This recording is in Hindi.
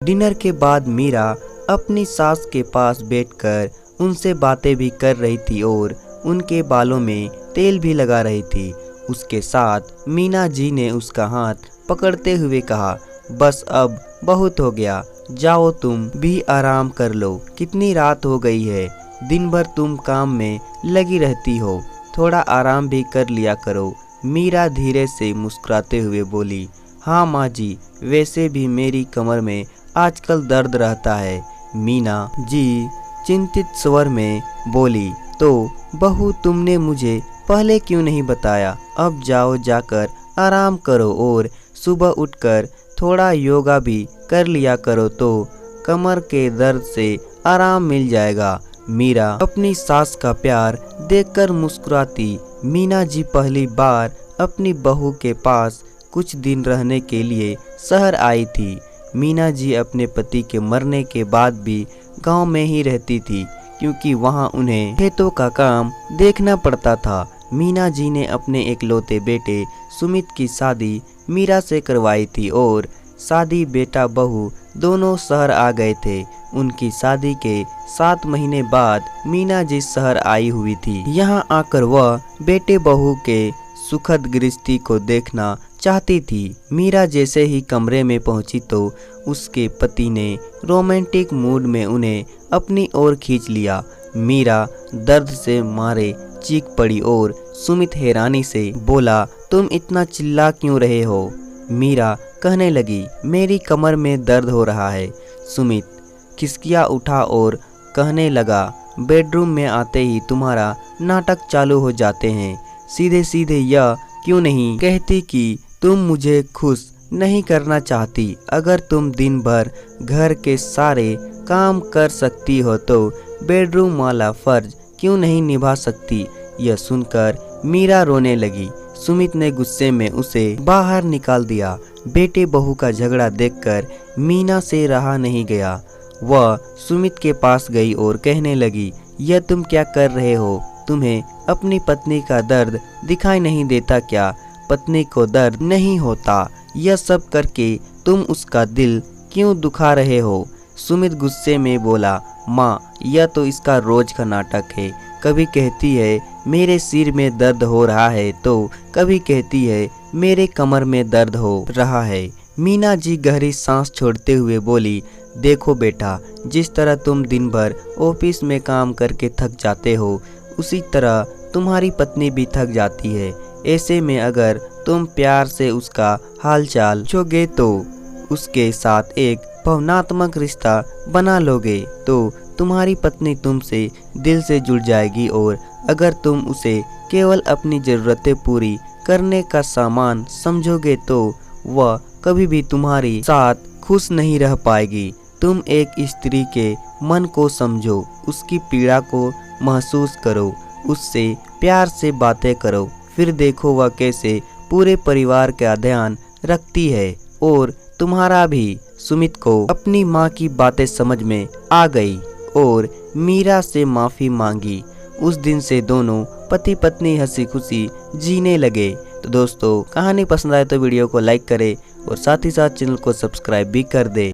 डिनर के बाद मीरा अपनी सास के पास बैठकर उनसे बातें भी कर रही थी और उनके बालों में तेल भी लगा रही थी। उसके साथ मीना जी ने उसका हाथ पकड़ते हुए कहा, बस अब बहुत हो गया, जाओ तुम भी आराम कर लो। कितनी रात हो गई है, दिन भर तुम काम में लगी रहती हो, थोड़ा आराम भी कर लिया करो। मीरा धीरे से मुस्कुराते हुए बोली, हाँ माँ जी, वैसे भी मेरी कमर में आजकल दर्द रहता है। मीना जी चिंतित स्वर में बोली, तो बहू तुमने मुझे पहले क्यों नहीं बताया? अब जाओ जाकर आराम करो और सुबह उठकर थोड़ा योगा भी कर लिया करो तो कमर के दर्द से आराम मिल जाएगा। मीरा अपनी सास का प्यार देखकर मुस्कुराती। मीना जी पहली बार अपनी बहू के पास कुछ दिन रहने के लिए शहर आई थी। मीना जी अपने पति के मरने के बाद भी गांव में ही रहती थी क्योंकि वहां उन्हें खेतों का काम देखना पड़ता था। मीना जी ने अपने एकलौते बेटे सुमित की शादी मीरा से करवाई थी और शादी बेटा बहू दोनों शहर आ गए थे। उनकी शादी के 7 महीने बाद मीना जी शहर आई हुई थी। यहाँ आकर वह बेटे बहू के सुखद गृहस्थी को देखना चाहती थी। मीरा जैसे ही कमरे में पहुंची तो उसके पति ने रोमांटिक मूड में उन्हें अपनी ओर खींच लिया। मीरा दर्द से मारे चीख पड़ी और सुमित हैरानी से बोला, तुम इतना चिल्ला क्यों रहे हो? मीरा कहने लगी, मेरी कमर में दर्द हो रहा है। सुमित खिसकिया उठा और कहने लगा, बेडरूम में आते ही तुम्हारा नाटक चालू हो जाते हैं। सीधे सीधे यह क्यों नहीं कहती कि तुम मुझे खुश नहीं करना चाहती? अगर तुम दिन भर घर के सारे काम कर सकती हो तो बेडरूम वाला फर्ज क्यों नहीं निभा सकती? यह सुनकर मीरा रोने लगी। सुमित ने गुस्से में उसे बाहर निकाल दिया। बेटे बहू का झगड़ा देखकर मीना से रहा नहीं गया। वह सुमित के पास गई और कहने लगी, यह तुम क्या कर रहे हो? तुम्हें अपनी पत्नी का दर्द दिखाई नहीं देता क्या? पत्नी को दर्द नहीं होता, यह सब करके तुम उसका दिल क्यों दुखा रहे हो? सुमित गुस्से में बोला, माँ, यह तो इसका रोज का नाटक है। कभी कहती है मेरे सिर में दर्द हो रहा है तो कभी कहती है मेरे कमर में दर्द हो रहा है। मीना जी गहरी सांस छोड़ते हुए बोली, देखो बेटा, जिस तरह तुम दिन भर ऑफिस में काम करके थक जाते हो उसी तरह तुम्हारी पत्नी भी थक जाती है। ऐसे में अगर तुम प्यार से उसका हालचाल पूछोगे तो उसके साथ एक भावनात्मक रिश्ता बना लोगे तो तुम्हारी पत्नी तुमसे दिल से जुड़ जाएगी और अगर तुम उसे केवल अपनी ज़रूरतें पूरी करने का सामान समझोगे तो वह कभी भी तुम्हारे साथ खुश नहीं रह पाएगी। तुम एक स्त्री के मन को समझो, उसकी पीड़ा को महसूस करो, उससे प्यार से बातें करो, फिर देखो वह कैसे पूरे परिवार का ध्यान रखती है। और तुम्हारा भी। सुमित को अपनी माँ की बातें समझ में आ गई और मीरा से माफ़ी मांगी। उस दिन से दोनों पति पत्नी हंसी खुशी जीने लगे। तो दोस्तों, कहानी पसंद आए तो वीडियो को लाइक करें और साथ ही साथ चैनल को सब्सक्राइब भी कर दे।